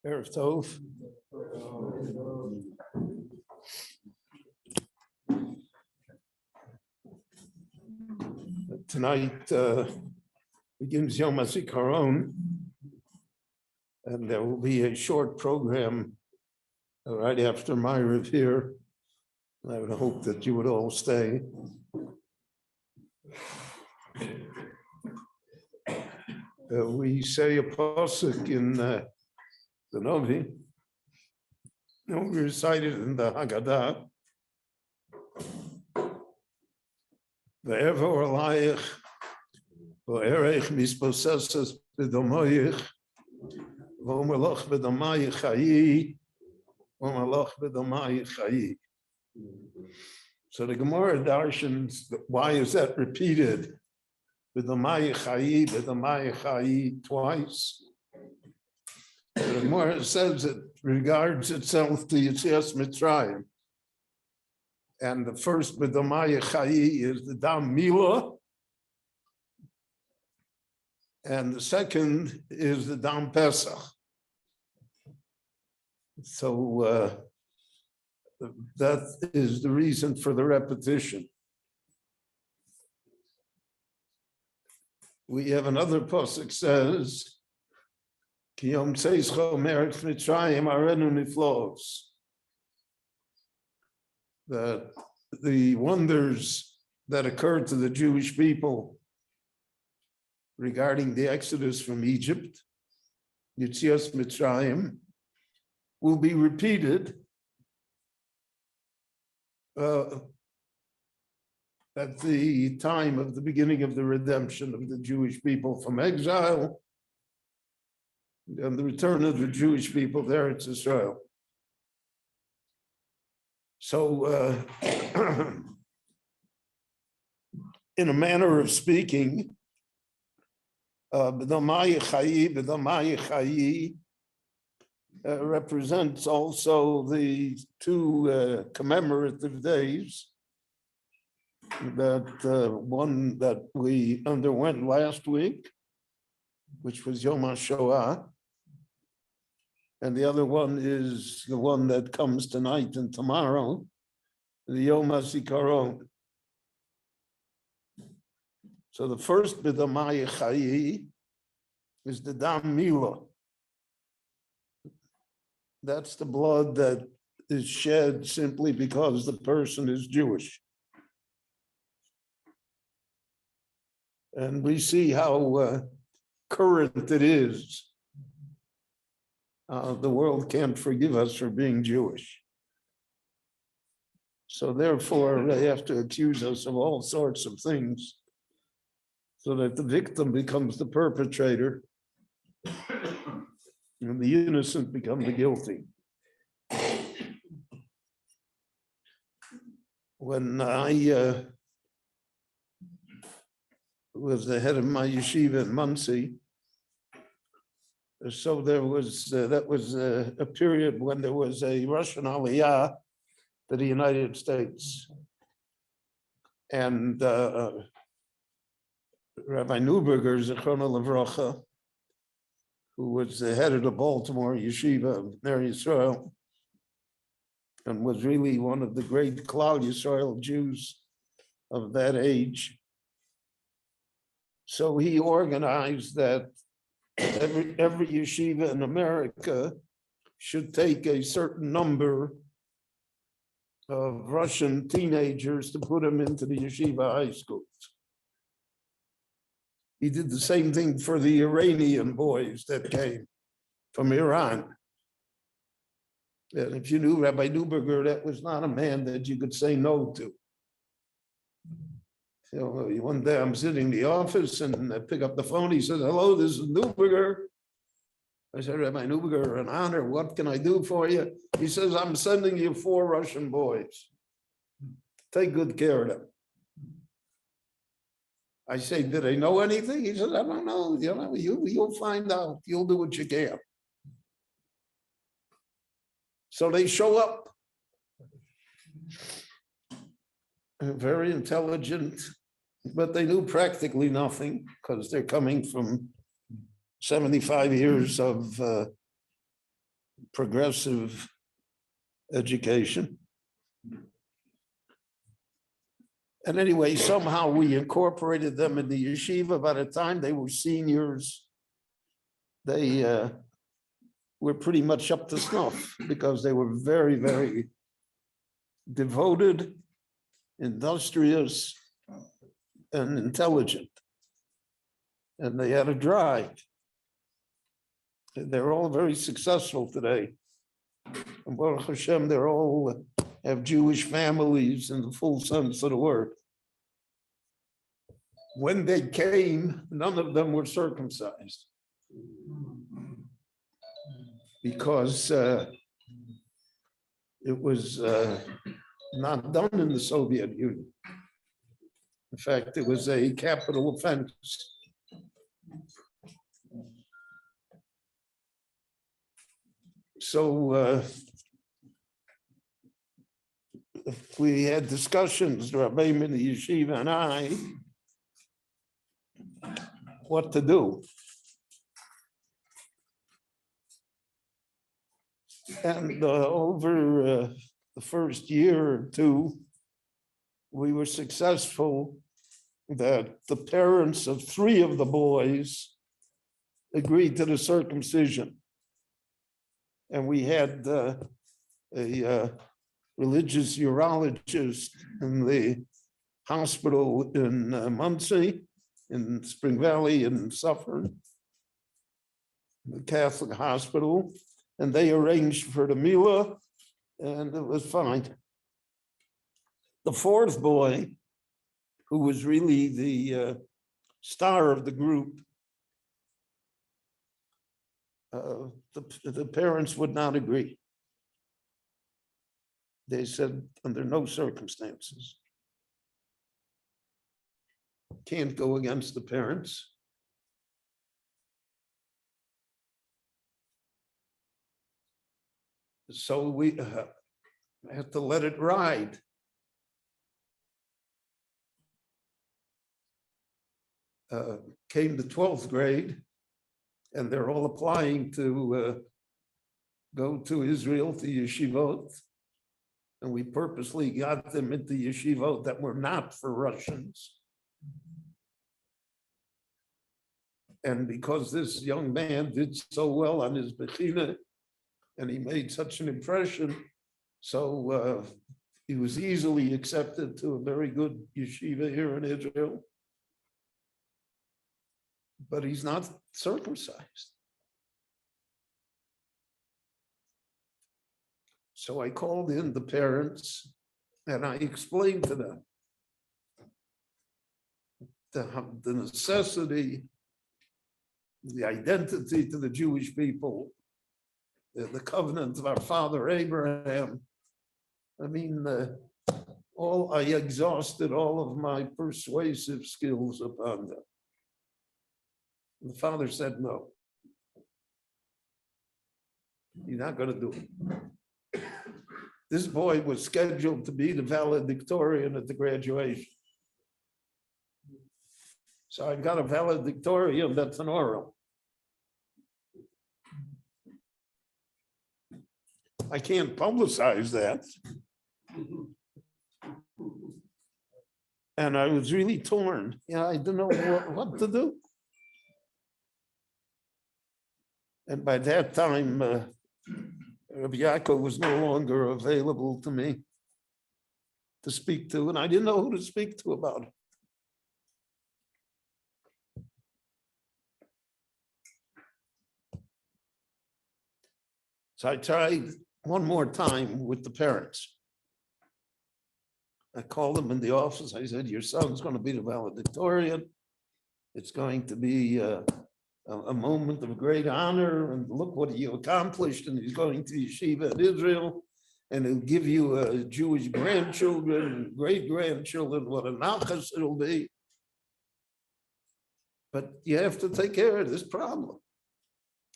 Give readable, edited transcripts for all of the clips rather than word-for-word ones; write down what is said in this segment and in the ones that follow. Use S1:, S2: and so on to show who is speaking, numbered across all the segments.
S1: Erev Tov. Tonight begins Yom HaZikaron, and there will be a short program right after Maariv here. I would hope that you would all stay. We say a pasuk in the Novi. We recited in the Haggadah. Ve'ever olayich, ve'erech misposesas b'domoyich, v'omelach b'domayich chayi, v'omelach b'domayich chayi. So the Gemara darshans, why is that repeated? B'domayich chayi twice. The Gemara says it regards itself to Yetzias Mitzrayim. And the first B'domayich chayi is the Dam Mila. And the second is the Dam Pesach. So that is the reason for the repetition. We have another pasuk says, Ki yom tzeischo meretz Mitzrayim arenu niflos. That the wonders that occurred to the Jewish people regarding the exodus from Egypt, Yetzias Mitzrayim, will be repeated at the time of the beginning of the redemption of the Jewish people from exile and the return of the Jewish people there to Israel. So, in a manner of speaking, B'domayich chayi represents also the two commemorative days. That one that we underwent last week, which was Yom HaShoah, and the other one is the one that comes tonight and tomorrow, the Yom HaZikaron. So the first B'domayich chayi is the Dam Mila. That's the blood that is shed simply because the person is Jewish. And we see how current it is. The world can't forgive us for being Jewish. So therefore, they have to accuse us of all sorts of things so that the victim becomes the perpetrator and the innocent become the guilty. When I was the head of my yeshiva in Muncie, so there was that was a period when there was a Russian aliyah to the United States, and Rabbi Neuberger, Zichrono Livracha, who was the head of the Baltimore yeshiva of Ner Yisrael, and was really one of the great Klal Yisrael Jews of that age. So he organized that every yeshiva in America should take a certain number of Russian teenagers to put them into the yeshiva high schools. He did the same thing for the Iranian boys that came from Iran. And if you knew Rabbi Neuberger, that was not a man that you could say no to. So one day I'm sitting in the office and I pick up the phone. He says, "Hello, this is Neuberger." I said, "Rabbi Neuberger, an honor. What can I do for you?" He says, "I'm sending you 4 Russian boys. Take good care of them." I say, "Did they know anything?" He says, "I don't know. You'll find out. You'll do what you can." So they show up. Very intelligent, but they knew practically nothing because they're coming from 75 years of progressive education. And anyway, somehow we incorporated them in the yeshiva. By the time they were seniors, they were pretty much up to snuff because they were very, very devoted, industrious, and intelligent. And they had a drive. They're all very successful today. And Baruch Hashem, they're all have Jewish families in the full sense of the word. When they came, none of them were circumcised because it was not done in the Soviet Union. In fact, it was a capital offense. So we had discussions, Rabbi in the yeshiva and I, what to do. And over the first year or two, we were successful that the parents of 3 of the boys agreed to the circumcision. And we had a religious urologist in the hospital in Muncie, in Spring Valley in Suffolk, the Catholic hospital, and they arranged for the Mila, and it was fine. The 4th boy, who was really the star of the group, the parents would not agree. They said, under no circumstances. Can't go against the parents. So we had to let it ride. Came to 12th grade, and they're all applying to go to Israel to yeshivot. And we purposely got them into yeshivot that were not for Russians. And because this young man did so well on his bechina, and he made such an impression, so he was easily accepted to a very good yeshiva here in Israel. But he's not circumcised. So I called in the parents and I explained to them the necessity, the identity to the Jewish people, the covenant of our father Abraham. I mean, I exhausted all of my persuasive skills upon them. The father said, no, you're not going to do it. This boy was scheduled to be the valedictorian at the graduation. So I got a valedictorian that's an oral. I can't publicize that. And I was really torn. Yeah, I didn't know what to do. And by that time, Rabbi Yaakov was no longer available to me to speak to, and I didn't know who to speak to about it. So I tried one more time with the parents. I called him in the office. I said, your son's going to be the valedictorian. It's going to be a moment of great honor, and look what you accomplished. And he's going to yeshiva in Israel, and he'll give you Jewish grandchildren and great grandchildren. What a nachas it'll be. But you have to take care of this problem.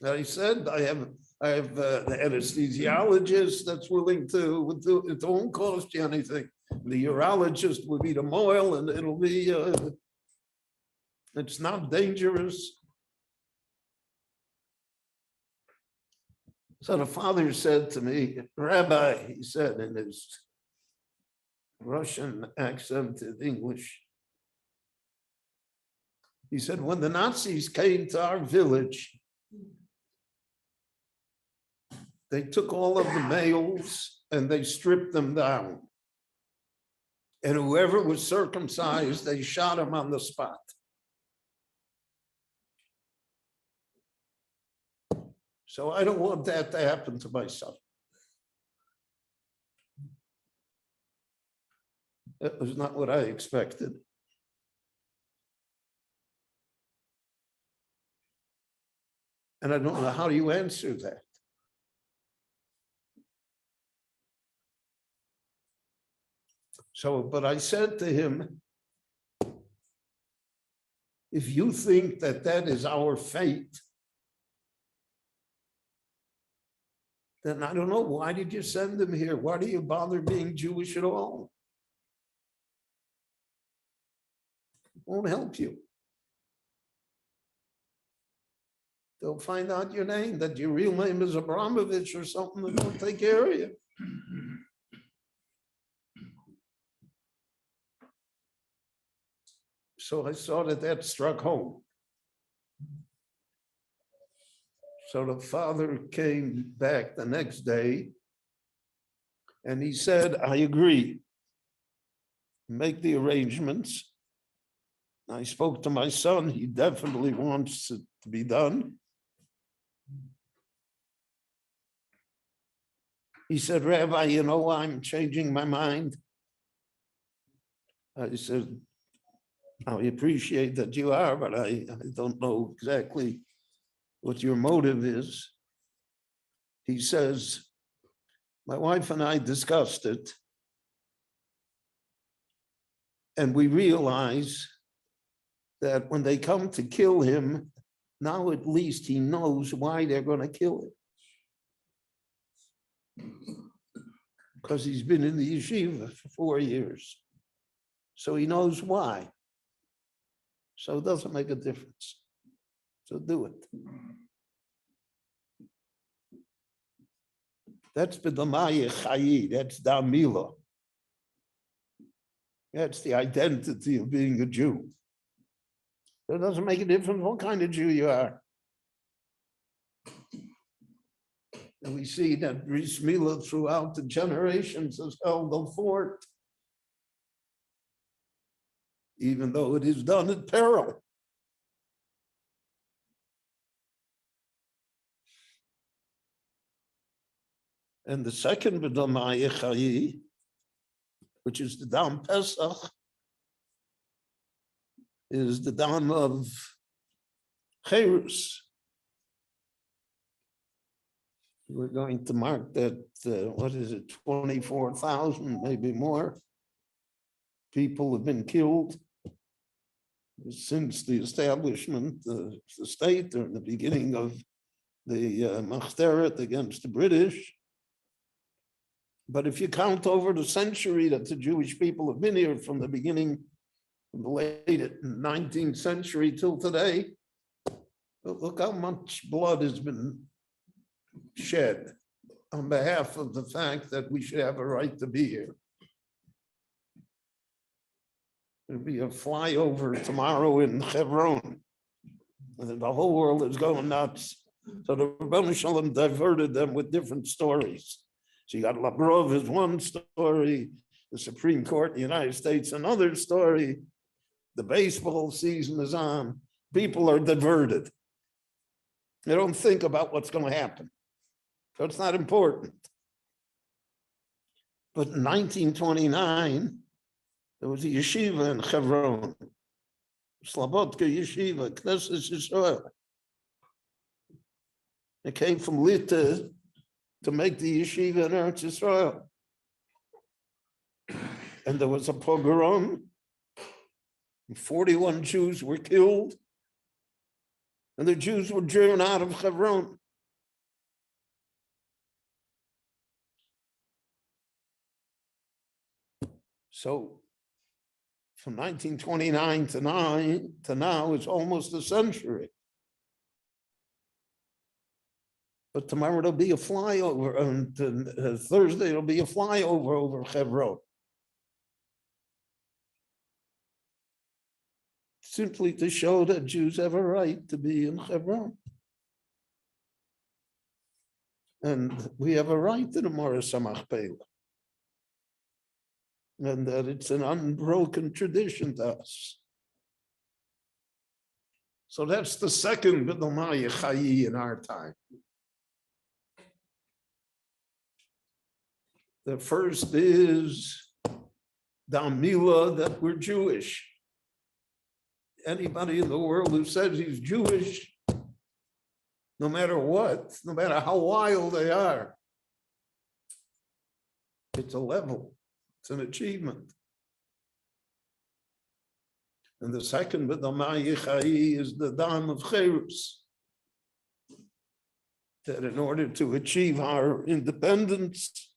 S1: I said, I have the anesthesiologist that's willing to do, it won't cost you anything. The urologist will be the moil, and it'll be, it's not dangerous. So the father said to me, Rabbi, he said in his Russian accented English, he said, when the Nazis came to our village, they took all of the males and they stripped them down. And whoever was circumcised, they shot him on the spot. So I don't want that to happen to my son. That was not what I expected. And I don't know, how do you answer that? So, but I said to him, if you think that that is our fate, then I don't know, why did you send him here? Why do you bother being Jewish at all? It won't help you. They'll find out your name, that your real name is Abramovich or something, and they'll take care of you. So I saw that struck home. So the father came back the next day and he said, I agree. Make the arrangements. I spoke to my son. He definitely wants it to be done. He said, Rabbi, you know, I'm changing my mind. I said, I appreciate that you are, but I don't know exactly what your motive is. He says, my wife and I discussed it, and we realize that when they come to kill him, now at least he knows why they're going to kill him. Because he's been in the yeshiva for 4 years. So he knows why. So it doesn't make a difference. So do it. That's B'damaya Chayi, that's Damila. That's the identity of being a Jew. So it doesn't make a difference what kind of Jew you are. And we see that Bris Milah throughout the generations has held the fort, even though it is done at peril. And the second B'damaya Chayi, which is the Dam Pesach, is the Dam of Cherus. We're going to mark that, 24,000, maybe more, people have been killed since the establishment of the state, or the beginning of the Machteret against the British. But if you count over the century that the Jewish people have been here from the beginning, from the late 19th century till today, look how much blood has been shed on behalf of the fact that we should have a right to be here. There'll be a flyover tomorrow in Hebron. And the whole world is going nuts. So the Rebbe Shalom diverted them with different stories. So you got Lavrov is one story, the Supreme Court in the United States another story, the baseball season is on, people are diverted. They don't think about what's going to happen. So it's not important. But in 1929, There was a yeshiva in Hebron, Slobodka Yeshiva, Knesset Yisrael. It came from Lita to make the yeshiva in Eretz Yisrael. And there was a pogrom. 41 Jews were killed. And the Jews were driven out of Hebron. So from 1929 to now, it's almost a century. But tomorrow there'll be a flyover, and Thursday there'll be a flyover over Hebron. Simply to show that Jews have a right to be in Hebron. And we have a right to the Morris Samachpela. And that it's an unbroken tradition to us. So that's the second B'nomai Chayi in our time. The first is the Amila that we're Jewish. Anybody in the world who says he's Jewish, no matter what, no matter how wild they are, it's a level, it's an achievement. And the second, but the Ma'yichai, is the Dam of Cherus. That in order to achieve our independence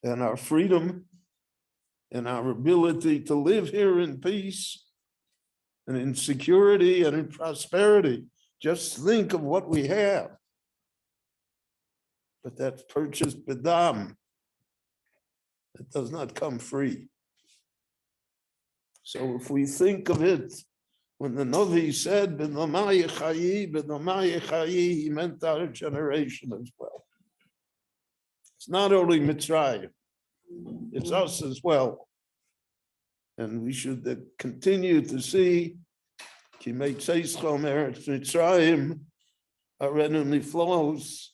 S1: and our freedom and our ability to live here in peace and in security and in prosperity, just think of what we have. But that's purchased b'dam. It does not come free. So if we think of it, when the Novi said, b'nomai chayi, he meant our generation as well. It's not only Mitzrayim, it's us as well. And we should continue to see Ki Meitzeischa Eretz Mitzrayim, Arenu flows,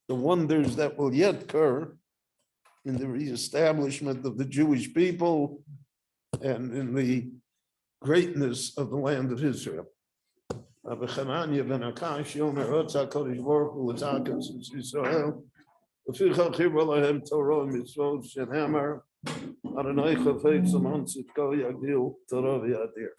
S1: the wonders that will yet occur in the reestablishment of the Jewish people and in the greatness of the land of Israel. Rabbi Chananya ben Akash Yomer Rotza Kodesh Baruch Hu L'Zakas Yisrael V'ficha Chibra Lahem Torah Mitzvot Shenemar Adonai Chafetz Aman Tzidko Yagdil Torah V'Yadir.